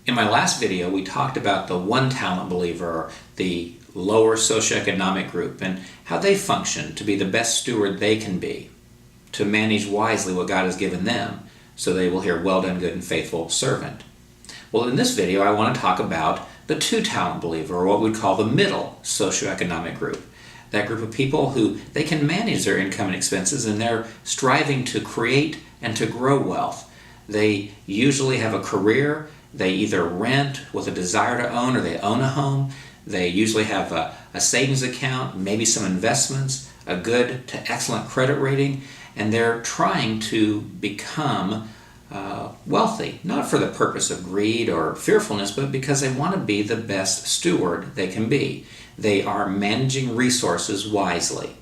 In my last video, we talked about the one-talent believer, or the lower socioeconomic group, and how they function to be the best steward they can be, to manage wisely what God has given them, so they will hear, "Well done, good and faithful servant." Well, in this video, I want to talk about the two-talent believer, or what we'd call the middle socioeconomic group. That group of people who they can manage their income and expenses, and they're striving to create and to grow wealth. They usually have a career. They either rent with a desire to own, or they own a home. They usually have a savings account, maybe some investments, a good to excellent credit rating, and they're trying to become wealthy, not for the purpose of greed or fearfulness, but because they want to be the best steward they can be. They are managing resources wisely.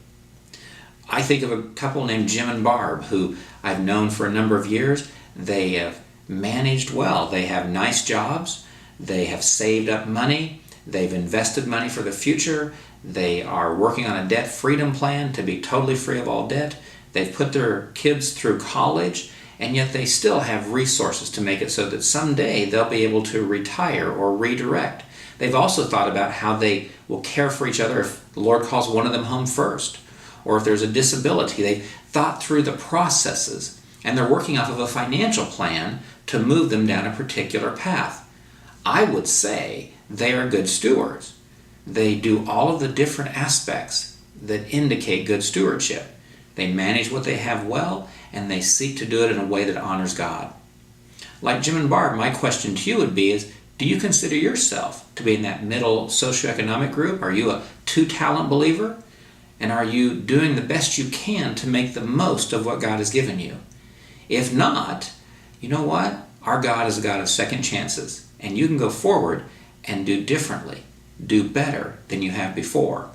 I think of a couple named Jim and Barb, who I've known for a number of years. They have managed well. They have nice jobs. They have saved up money. They've invested money for the future. They are working on a debt freedom plan to be totally free of all debt. They've put their kids through college, and yet they still have resources to make it so that someday they'll be able to retire or redirect. They've also thought about how they will care for each other if the Lord calls one of them home first, or if there's a disability. They've thought through the processes, and they're working off of a financial plan to move them down a particular path. I would say they are good stewards. They do all of the different aspects that indicate good stewardship. They manage what they have well, and they seek to do it in a way that honors God. Like Jim and Barb, my question to you would be do you consider yourself to be in that middle socioeconomic group? Are you a two-talent believer? And are you doing the best you can to make the most of what God has given you? If not, you know what? Our God is a God of second chances, and you can go forward and do differently, do better than you have before.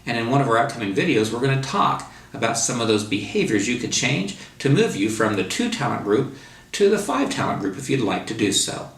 And in one of our upcoming videos, we're going to talk about some of those behaviors you could change to move you from the two-talent group to the five-talent group if you'd like to do so.